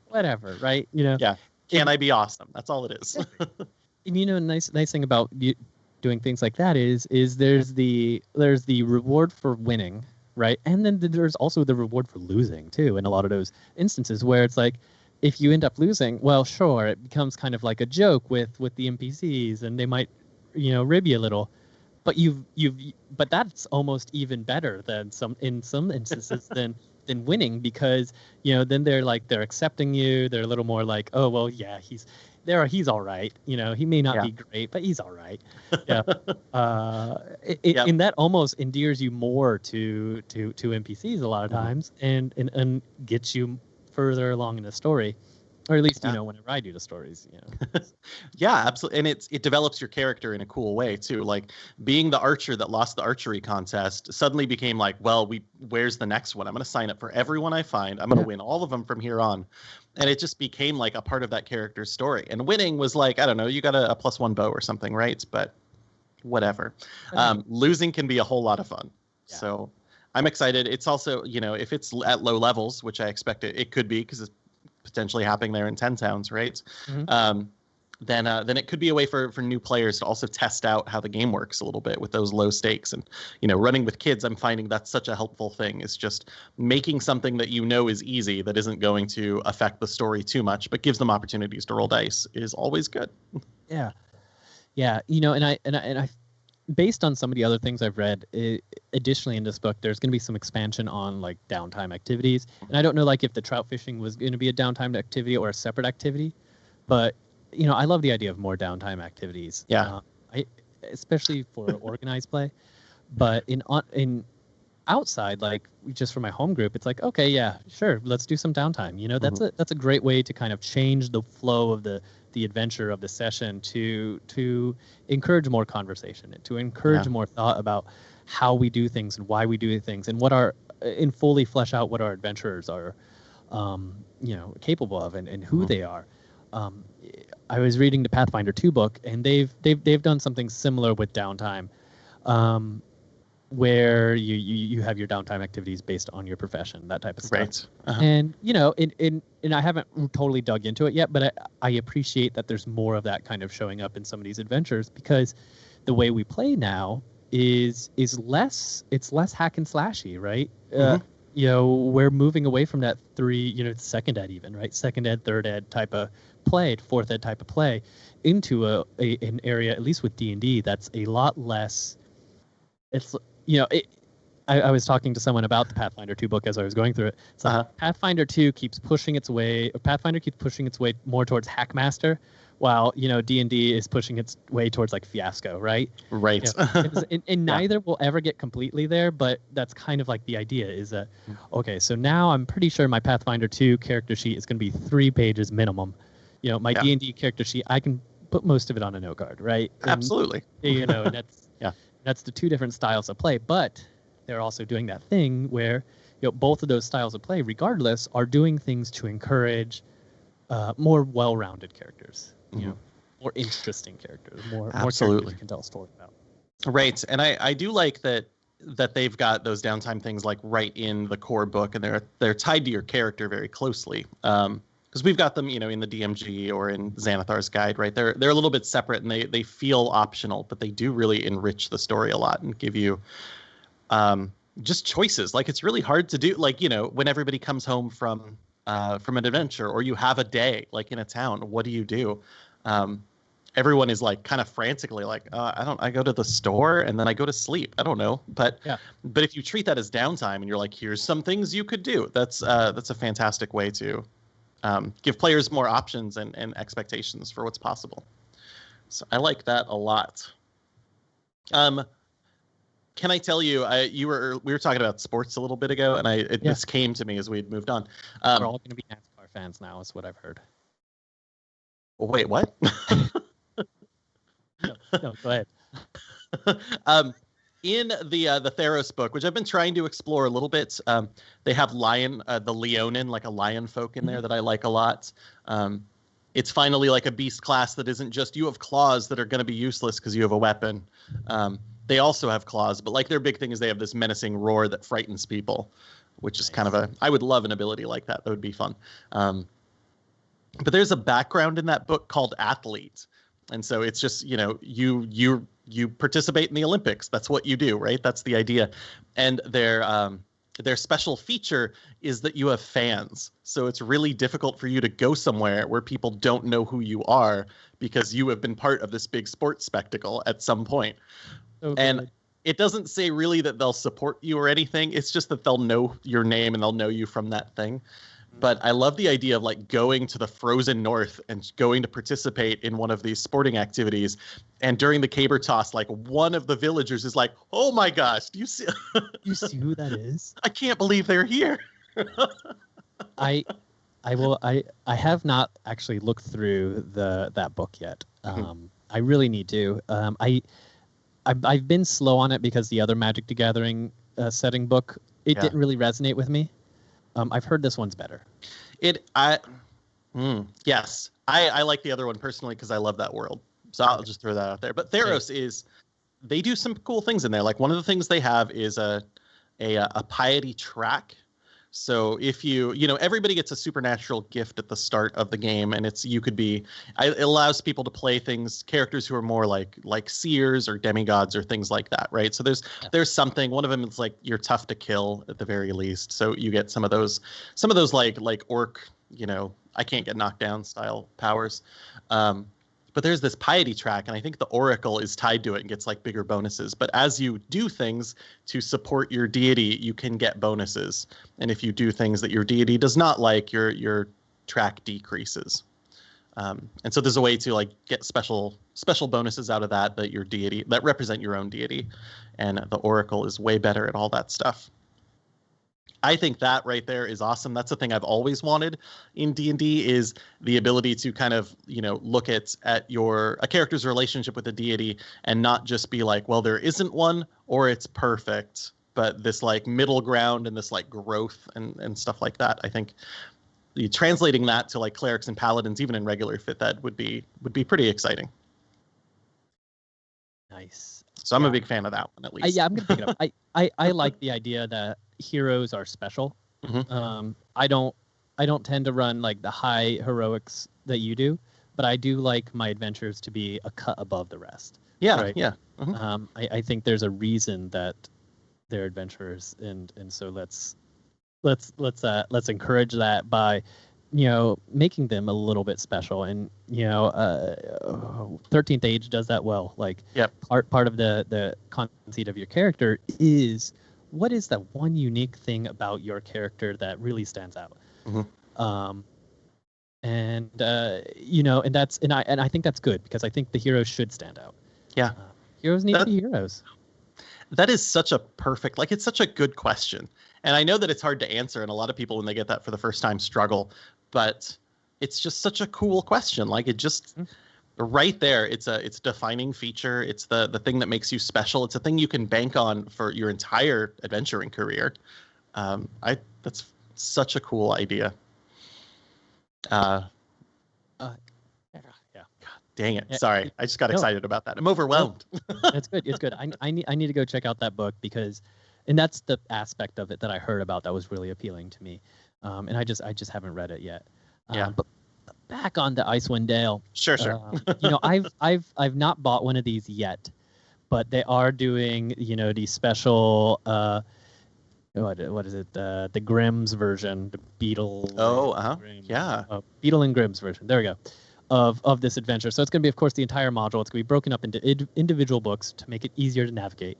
whatever, right? Can I be awesome? That's all it is. And nice thing about doing things like that is there's the reward for winning, right? And then there's also the reward for losing too, in a lot of those instances where it's like, if you end up losing, well, sure, it becomes kind of like a joke with the NPCs, and they might rib you a little, but but that's almost even better than in some instances than winning, because then they're accepting you. They're a little more like, oh well, yeah, he's all right. He may not be great, but he's all right. Yeah. And that almost endears you more to NPCs a lot of times, and gets you further along in the story, or at least whenever I do the stories. Yeah, absolutely. And it develops your character in a cool way too. Like, being the archer that lost the archery contest suddenly became like, well, where's the next one? I'm going to sign up for everyone I find. I'm going to win all of them from here on. And it just became like a part of that character's story. And winning was like, I don't know, you got a +1 bow or something, right? But whatever. Losing can be a whole lot of fun. Yeah. So I'm excited. It's also, if it's at low levels, which I expect it could be, because it's potentially happening there in 10 towns, right? Then it could be a way for new players to also test out how the game works a little bit with those low stakes. And running with kids, I'm finding that's such a helpful thing, is just making something that is easy, that isn't going to affect the story too much, but gives them opportunities to roll dice, is always good. Yeah. And I based on some of the other things I've read, additionally in this book, there's going to be some expansion on like downtime activities. And I don't know like if the trout fishing was going to be a downtime activity or a separate activity, but I love the idea of more downtime activities. Yeah. Especially for organized play, but in outside, like just for my home group, it's like, okay, yeah, sure, let's do some downtime. That's a great way to kind of change the flow of the adventure of the session, to encourage more conversation, and to encourage more thought about how we do things and why we do things, and fully flesh out what our adventurers are capable of, and who they are. I was reading the Pathfinder 2 book, and they've done something similar with downtime, where you have your downtime activities based on your profession, that type of stuff. Right. And and I haven't totally dug into it yet, but I appreciate that there's more of that kind of showing up in some of these adventures, because the way we play now is less hack and slashy, right? We're moving away from that second ed even, right? Second ed, third ed type of play, fourth ed type of play, into an area, at least with D&D, that's a lot less. It's I was talking to someone about the Pathfinder 2 book as I was going through it. It's like Pathfinder keeps pushing its way more towards Hackmaster, while D&D is pushing its way towards like Fiasco, right? Right. And neither will ever get completely there, but that's kind of like the idea, is that okay, so now I'm pretty sure my Pathfinder 2 character sheet is going to be 3 pages minimum. My D&D character sheet, I can put most of it on a note card, right? And, absolutely. That's that's the 2 different styles of play, but they're also doing that thing where both of those styles of play, regardless, are doing things to encourage more well-rounded characters, more interesting characters, more characters you can tell a story about. Right, and I do like that they've got those downtime things like right in the core book, and they're tied to your character very closely. Because we've got them, in the DMG or in Xanathar's Guide, right? They're a little bit separate, and they feel optional, but they do really enrich the story a lot and give you just choices. Like, it's really hard to do, like, when everybody comes home from an adventure, or you have a day like in a town, what do you do? Everyone is like kind of frantically like, I go to the store and then I go to sleep. I don't know. But if you treat that as downtime and you're like, here's some things you could do, that's a fantastic way to give players more options and expectations for what's possible. So I like that a lot. Can I tell you? We were talking about sports a little bit ago, and this came to me as we'd moved on. We're all going to be NASCAR fans now, is what I've heard. Wait, what? No, go ahead. In the Theros book, which I've been trying to explore a little bit, they have the Leonin, like a lion folk in there that I like a lot. It's finally like a beast class that isn't just you have claws that are going to be useless because you have a weapon. They also have claws, but like their big thing is they have this menacing roar that frightens people, which is kind of I would love an ability like that. That would be fun. But there's a background in that book called athlete. And so it's just, you participate in the Olympics. That's what you do, right? That's the idea. And their special feature is that you have fans. So it's really difficult for you to go somewhere where people don't know who you are because you have been part of this big sports spectacle at some point. Okay. And it doesn't say really that they'll support you or anything. It's just that they'll know your name and they'll know you from that thing. But I love the idea of like going to the frozen north and going to participate in one of these sporting activities. And during the caber toss, like one of the villagers is like, "Oh my gosh, do you see? You see who that is? I can't believe they're here." I have not actually looked through that book yet. I really need to. I've been slow on it because the other Magic the Gathering setting book didn't really resonate with me. I've heard this one's better. Yes. I like the other one personally because I love that world. So I'll just throw that out there. But Theros they do some cool things in there. Like one of the things they have is a piety track. So if everybody gets a supernatural gift at the start of the game, and it allows people to play characters who are more like seers or demigods or things like that, right? So there's something. One of them is like you're tough to kill at the very least, so you get some of those like orc, I can't get knocked down style powers. But there's this piety track, and I think the Oracle is tied to it and gets like bigger bonuses. But as you do things to support your deity, you can get bonuses. And if you do things that your deity does not like, your track decreases. And so there's a way to like get special bonuses out of that your deity that represent your own deity. And the Oracle is way better at all that stuff. I think that right there is awesome. That's the thing I've always wanted in D&D is the ability to kind of, look at a character's relationship with a deity and not just be like, well, there isn't one or it's perfect, but this like middle ground and this like growth and stuff like that. I think translating that to like clerics and paladins, even in regular fifth ed, would be pretty exciting. Nice. So I'm a big fan of that one, at least. I'm gonna pick it up. I like the idea that heroes are special. Mm-hmm. I don't tend to run like the high heroics that you do, but I do like my adventures to be a cut above the rest. Yeah, right? yeah. Mm-hmm. I think there's a reason that they're adventurers, and so let's encourage that by making them a little bit special. And 13th Age does that well. Like, yep. part of the conceit of your character is what is that one unique thing about your character that really stands out. Mm-hmm. And I think that's good because I think the heroes should stand out. Yeah, heroes need to be heroes. That is such a perfect, it's such a good question. And I know that it's hard to answer, and a lot of people, when they get that for the first time, struggle. But it's just such a cool question. Like, it just right there, it's a defining feature. It's the thing that makes you special. It's a thing you can bank on for your entire adventuring career. That's such a cool idea. Yeah. God dang it! Sorry, I just got excited about that. I'm overwhelmed. It's good. It's good. I need to go check out that book because. And that's the aspect of it that I heard about that was really appealing to me, and I just haven't read it yet. But back on the Icewind Dale. Sure. I've not bought one of these yet, but they are doing the special. What is it? The Grimm's version, the Beetle. Beetle and Grimm's version. There we go. Of this adventure. So it's going to be, of course, the entire module. It's going to be broken up into individual books to make it easier to navigate.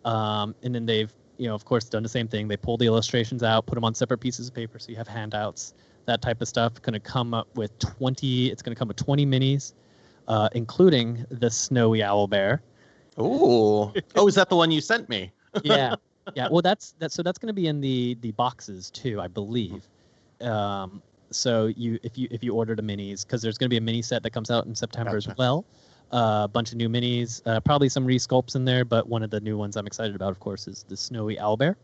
And then they've, of course, done the same thing. They pull the illustrations out, put them on separate pieces of paper, so you have handouts, that type of stuff. It's going to come with 20 minis, including the snowy Owlbear. Oh, is that the one you sent me? Yeah. Well, that's going to be in the boxes too, I believe. So if you ordered a minis, because there's going to be a mini set that comes out in September as well. A bunch of new minis, probably some resculpts in there, but one of the new ones I'm excited about, of course, is the snowy owlbear.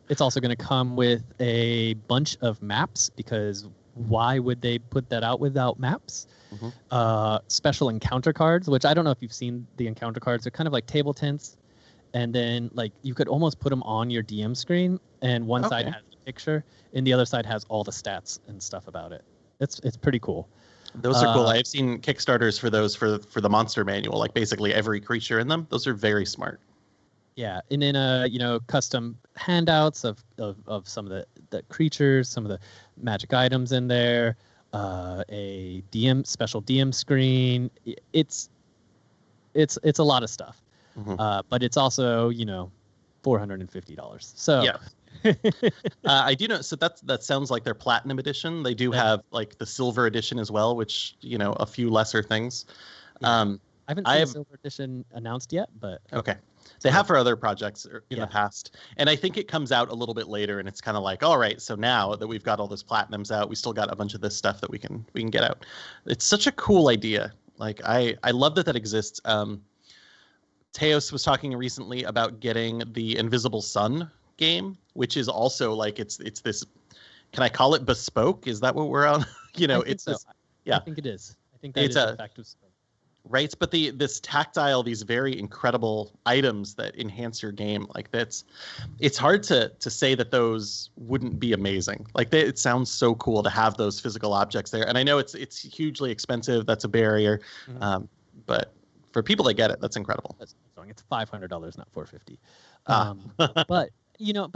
It's also going to come with a bunch of maps, because why would they put that out without maps? Special encounter cards, which I don't know if you've seen the encounter cards. They're kind of like table tents, and then like you could almost put them on your DM screen, and one side has a picture and the other side has all the stats and stuff about it. It's pretty cool. Those are cool. I've seen Kickstarters for those for the monster manual, like basically every creature in them. Those are very smart. Yeah, and then custom handouts of some of the creatures, some of the magic items in there, a special DM screen. It's a lot of stuff. But it's also, $450. So yeah. I do know. So that sounds like their platinum edition. They do have like the silver edition as well, which a few lesser things. I haven't seen the silver edition announced yet, but okay. They have for other projects in the past, and I think it comes out a little bit later, and it's kind of like, all right, so now that we've got all this platinums out, we still got a bunch of this stuff that we can get out. It's such a cool idea. Like I love that exists. Teos was talking recently about getting the Invisible Sun game, which is also like it's this. Can I call it bespoke? Is that what we're on? It's so. this. Yeah, I think it is. I think that it's a fact of bespoke. Right, but this tactile, these very incredible items that enhance your game, like it's hard to say that those wouldn't be amazing. Like it sounds so cool to have those physical objects there, and I know it's hugely expensive. That's a barrier, but for people that get it, that's incredible. That's wrong. It's $500, not $450. But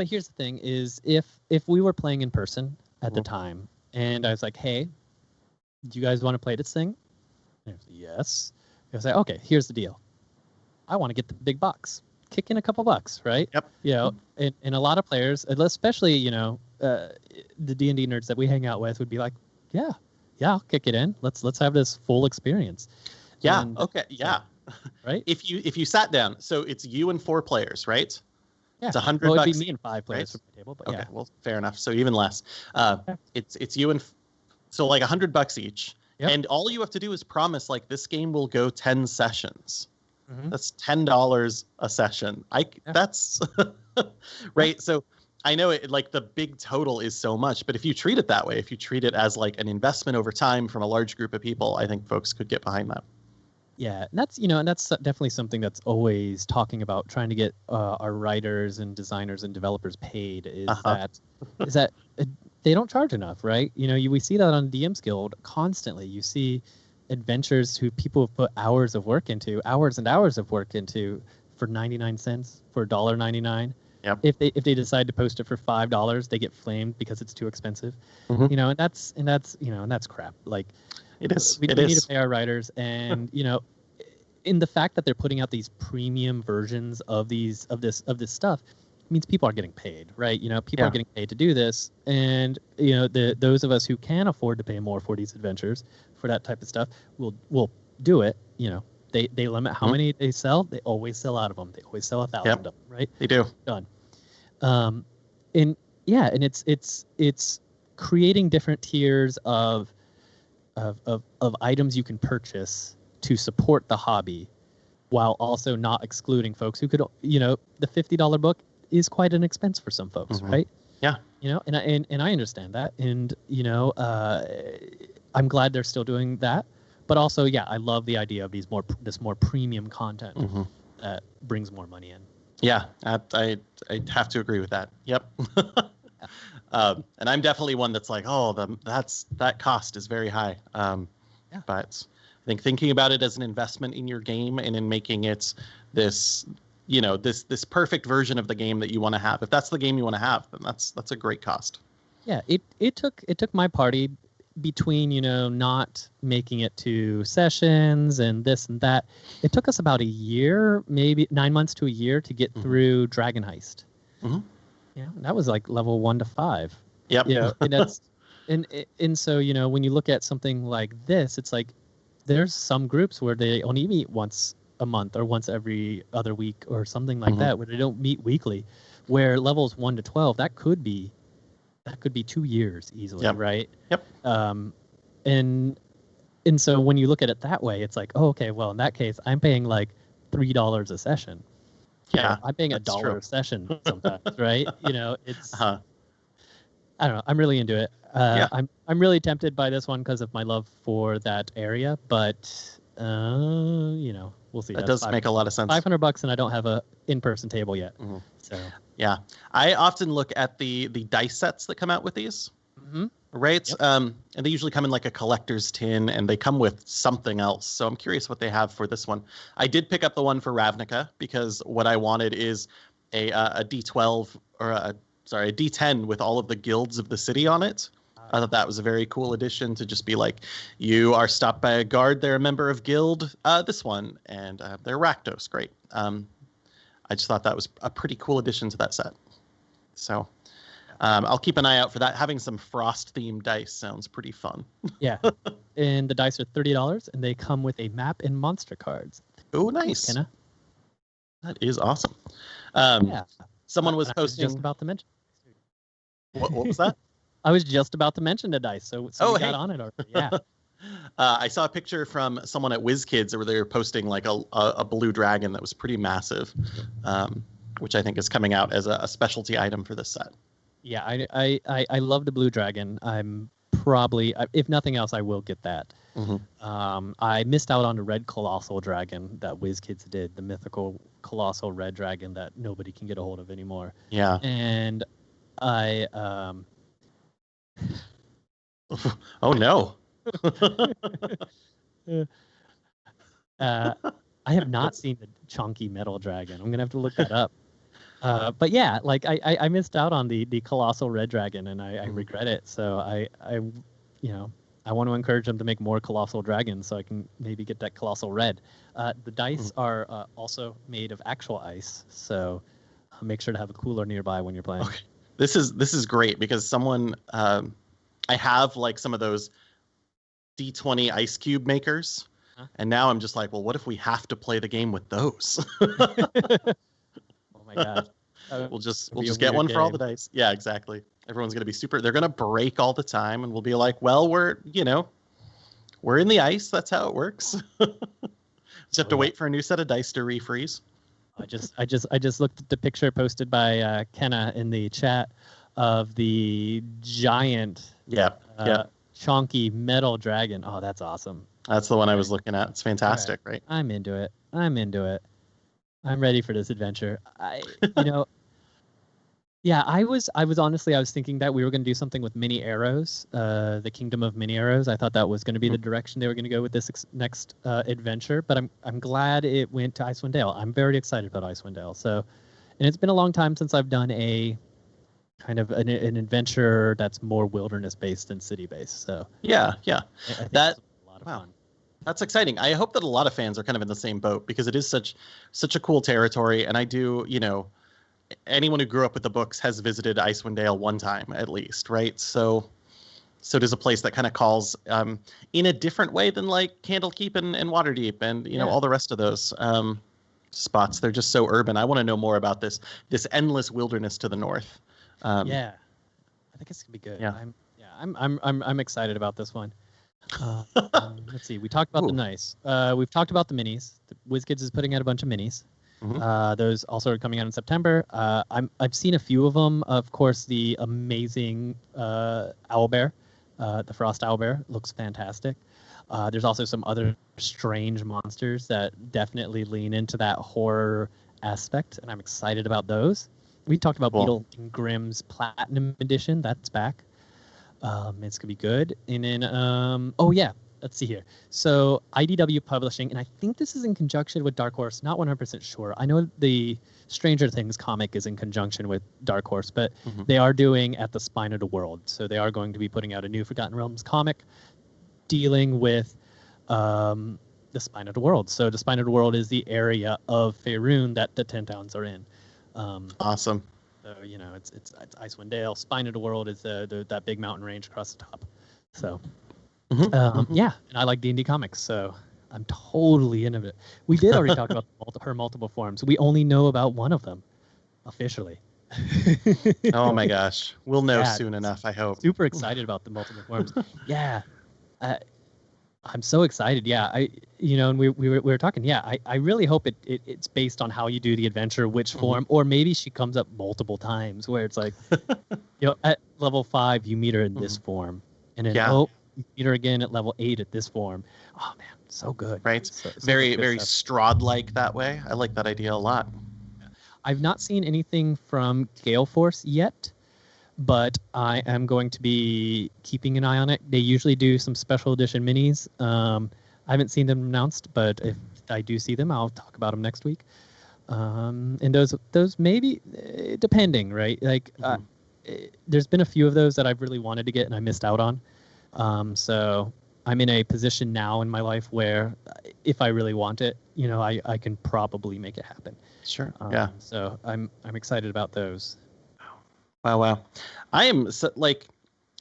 here's the thing: is if we were playing in person at the time, and I was like, hey, do you guys want to play this thing? Yes. I was like, okay, here's the deal. I want to get the big box. Kick in a couple bucks, right? Yep. And a lot of players, especially the D&D nerds that we hang out with, would be like, yeah, I'll kick it in. Let's have this full experience. Yeah. And, okay. Yeah. Right. If you sat down, so it's you and 4 players, right? Yeah. It's $100. Well, it'd be me and 5 players from the table, but okay. Well, fair enough. So even less. It's you and so like $100 each. Yep. And all you have to do is promise, like, this game will go 10 sessions. That's $10 a session. That's right. So I know it, like, the big total is so much, but if you treat it that way, if you treat it as like an investment over time from a large group of people, I think folks could get behind that. Yeah, and that's that's definitely something that's always talking about trying to get our writers and designers and developers paid. Is that they don't charge enough, right? We see that on DM's Guild constantly. You see adventures who people have put hours and hours of work into for 99 cents, for $1.99. Yep. If they decide to post it for $5, they get flamed because it's too expensive. And that's crap. Like, it is. We need to pay our writers, and in the fact that they're putting out these premium versions of this stuff means people are getting paid, right? People are getting paid to do this, and those of us who can afford to pay more for these adventures, for that type of stuff, will do it. They limit how many they sell. They always sell out of them. They always sell 1,000 of them, right? They do. Done. And it's creating different tiers of items you can purchase to support the hobby, while also not excluding folks who could, the $50 book is quite an expense for some folks, right? Yeah. And I understand that, and I'm glad they're still doing that, but also, I love the idea of this more premium content that brings more money in. Yeah, I have to agree with that. Yep. And I'm definitely one that's like, that cost is very high. But I think thinking about it as an investment in your game and in making it this perfect version of the game that you want to have. If that's the game you want to have, then that's a great cost. Yeah, it took my party between not making it to sessions and this and that. It took us about a year, maybe 9 months to a year, to get through Dragon Heist. That was like level 1 to 5. Yep. And that's and so when you look at something like this, it's like there's some groups where they only meet once a month or once every other week or something like that, where they don't meet weekly. Where levels 1 to 12, that could be 2 years easily, right? Yep. And so when you look at it that way, it's like, oh, okay, well, in that case, I'm paying like $3 a session. Yeah, I'm paying $1 a session sometimes, right? It's I don't know. I'm really into it. I'm really tempted by this one because of my love for that area, but we'll see. That does make a lot of sense. $500, and I don't have a in-person table yet. So yeah, I often look at the dice sets that come out with these. Right? Yep. And they usually come in like a collector's tin, and they come with something else. So I'm curious what they have for this one. I did pick up the one for Ravnica because what I wanted is a D12 or a D10 with all of the guilds of the city on it. I thought that was a very cool addition to just be like, you are stopped by a guard, they're a member of guild, this one, and they're Rakdos. Great. I just thought that was a pretty cool addition to that set. So I'll keep an eye out for that. Having some Frost-themed dice sounds pretty fun. Yeah. And the dice are $30, and they come with a map and monster cards. Oh, nice. Kenna. That is awesome. Someone was posting... I was just about to mention. What was that? I was just about to mention the dice, so we got on it already. Yeah. I saw a picture from someone at WizKids where they were posting like a blue dragon that was pretty massive, which I think is coming out as a specialty item for this set. Yeah, I love the blue dragon. I'm probably, if nothing else, I will get that. I missed out on the red colossal dragon that WizKids did, the mythical colossal red dragon that nobody can get a hold of anymore. Yeah. And I oh no. I have not seen the chunky metal dragon. I'm gonna have to look that up. But yeah, like I missed out on the colossal red dragon, and I regret it. So I want to encourage them to make more colossal dragons, so I can maybe get that colossal red. The dice are also made of actual ice, so make sure to have a cooler nearby when you're playing. Okay. This is great because someone I have like some of those D20 ice cube makers, and now I'm just like, well, what if we have to play the game with those? Oh my god. We'll just get one for all the dice. Yeah, exactly. Everyone's gonna be they're gonna break all the time, and we'll be like, well, we're in the ice. That's how it works. Just have to wait for a new set of dice to refreeze. I just looked at the picture posted by Kenna in the chat of the giant, chunky metal dragon. Oh, that's awesome. That's the one I was looking at. It's fantastic, right? I'm into it. I'm ready for this adventure. I was honestly, I was thinking that we were going to do something with mini arrows, the Kingdom of Mini Arrows. I thought that was going to be the direction they were going to go with this next adventure, but I'm glad it went to Icewind Dale. I'm very excited about Icewind Dale. So, and it's been a long time since I've done a kind of an adventure that's more wilderness based than city based. So yeah, I think that a lot of fun. That's exciting. I hope that a lot of fans are kind of in the same boat because it is such a cool territory, and I do, anyone who grew up with the books has visited Icewind Dale one time at least, right? So it is a place that kind of calls in a different way than like Candlekeep and Waterdeep and all the rest of those spots. They're just so urban. I want to know more about this endless wilderness to the north. I think it's gonna be good. Yeah. I'm excited about this one. Let's see. We talked about the nice. We've talked about the minis. WizKids is putting out a bunch of minis. Those also are coming out in September. I've seen a few of them. Of course, the amazing Owlbear, the Frost Owlbear, looks fantastic. There's also some other strange monsters that definitely lean into that horror aspect, and I'm excited about those. We talked about Beetle and Grimm's Platinum Edition. That's back. It's gonna be good. And then, let's see here. So IDW Publishing, and I think this is in conjunction with Dark Horse. Not 100% sure. I know the Stranger Things comic is in conjunction with Dark Horse, but they are doing At the Spine of the World. So they are going to be putting out a new Forgotten Realms comic dealing with the Spine of the World. So the Spine of the World is the area of Faerun that the 10 towns are in. Awesome. So it's Icewind Dale. Spine of the World is that big mountain range across the top. So Yeah, and I like D&D comics, so I'm totally into it. We did already talk about her multiple forms. We only know about one of them officially. Oh my gosh, we'll know soon enough, I hope. Super excited about the multiple forms. Yeah, I'm so excited. Yeah, and we were talking. Yeah, I really hope it's based on how you do the adventure, which form, or maybe she comes up multiple times, where it's like, at level 5 you meet her in this form, and then you meet her again at level 8 at this form. Oh man, so good. Right, so very good Strahd-like that way. I like that idea a lot. I've not seen anything from Gale Force yet, but I am going to be keeping an eye on it. They usually do some special edition minis. I haven't seen them announced, but if I do see them, I'll talk about them next week. And those maybe, depending, right? Like, there's been a few of those that I've really wanted to get and I missed out on. So I'm in a position now in my life where if I really want it, I can probably make it happen. Sure. So I'm excited about those. Wow. I am like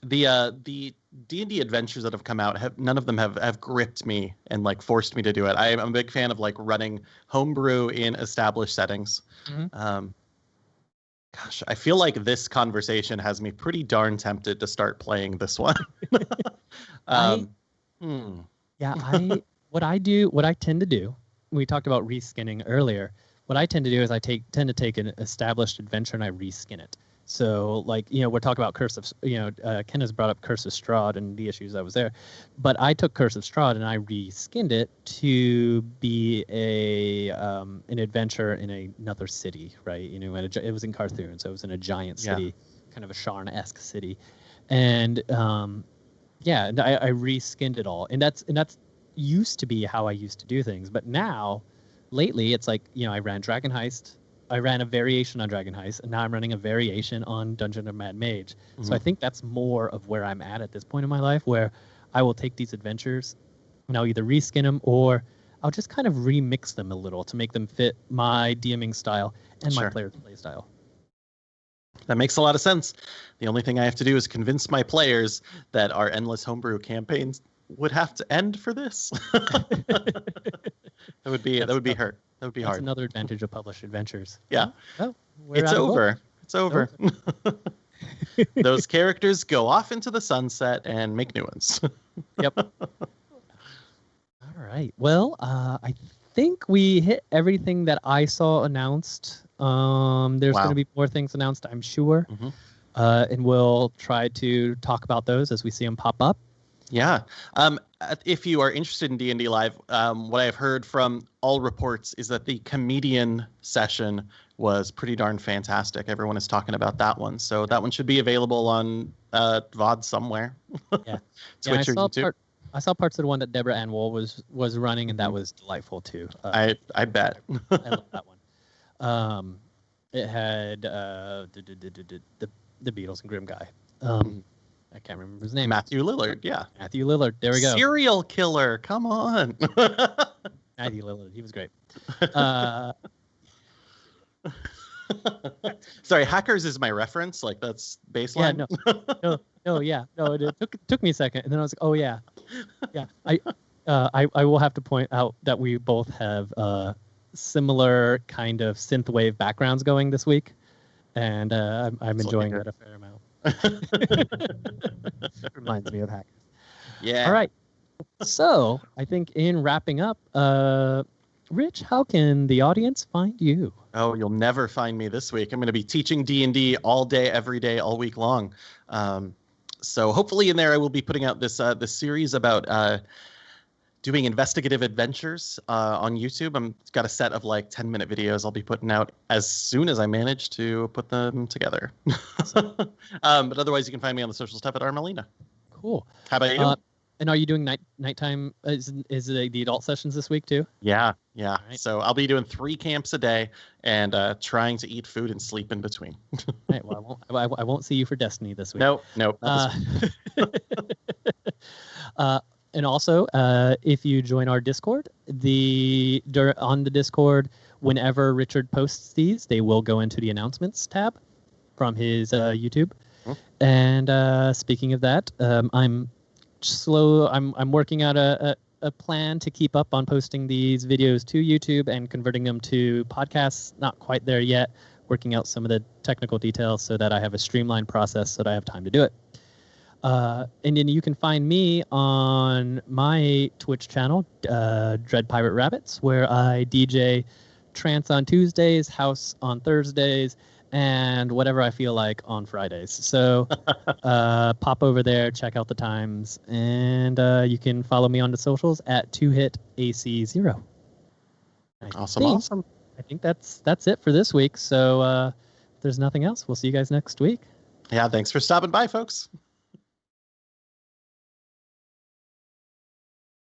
the D&D adventures that have come out, none of them have gripped me and like forced me to do it. I'm a big fan of like running homebrew in established settings. Gosh, I feel like this conversation has me pretty darn tempted to start playing this one. What I tend to do, we talked about reskinning earlier. What I tend to do is I tend to take an established adventure and I reskin it. So, like, we're talking about Curse of, Ken has brought up Curse of Strahd and the issues that was there. But I took Curse of Strahd and I reskinned it to be an adventure in another city, right? It was in Carthun, so it was in a giant city, kind of a Sharn-esque city. And, I reskinned it all. And that's used to be how I used to do things. But now, lately, it's like, I ran Dragon Heist. I ran a variation on Dragon Heist, and now I'm running a variation on Dungeon of Mad Mage. So I think that's more of where I'm at this point in my life, where I will take these adventures and I'll either reskin them or I'll just kind of remix them a little to make them fit my DMing style and my player's play style. That makes a lot of sense. The only thing I have to do is convince my players that our endless homebrew campaigns would have to end for this. That would be hard. That would be hard. That's another advantage of published adventures. Yeah. Oh, it's over. It's over. Those characters go off into the sunset and make new ones. Yep. All right. Well, I think we hit everything that I saw announced. There's going to be more things announced, I'm sure. And we'll try to talk about those as we see them pop up. Yeah. If you are interested in D&D Live, what I've heard from all reports is that the comedian session was pretty darn fantastic. Everyone is talking about that one. So that one should be available on VOD somewhere. Yeah. Twitch or YouTube. I saw parts of the one that Deborah Ann Wool was running, and that was delightful too. I bet. I love that one. It had the Beatles and Grimm guy. I can't remember his name. Matthew Lillard, yeah. Matthew Lillard, there we go. Serial killer, come on. Matthew Lillard, he was great. Sorry, Hackers is my reference. Like, that's baseline. Yeah, no. It took me a second, and then I was like, oh yeah. I will have to point out that we both have similar kind of synthwave backgrounds going this week, and I'm enjoying that a fair amount. Reminds me of Hackers. Yeah. All right. So I think in wrapping up, Rich, how can the audience find you? Oh, you'll never find me this week. I'm going to be teaching D&D all day, every day, all week long. So hopefully in there I will be putting out this series about doing investigative adventures on YouTube. I've got a set of like 10-minute videos I'll be putting out as soon as I manage to put them together. But otherwise, you can find me on the social stuff at Armelina. Cool. How about you? And are you doing nighttime? Is it the adult sessions this week too? Yeah. Right. So I'll be doing 3 camps a day and trying to eat food and sleep in between. Right. Well, I won't see you for Destiny this week. Nope. And also, if you join our Discord, on the Discord, whenever Richard posts these, they will go into the announcements tab from his YouTube. And speaking of that, I'm much slow. I'm working out a plan to keep up on posting these videos to YouTube and converting them to podcasts. Not quite there yet. Working out some of the technical details so that I have a streamlined process so that I have time to do it. And then you can find me on my Twitch channel, Dread Pirate Rabbits, where I DJ trance on Tuesdays, house on Thursdays, and whatever I feel like on Fridays. So pop over there, check out the times, and you can follow me on the socials at 2HitAC0. Awesome. I think that's it for this week. So if there's nothing else, we'll see you guys next week. Yeah, thanks for stopping by, folks.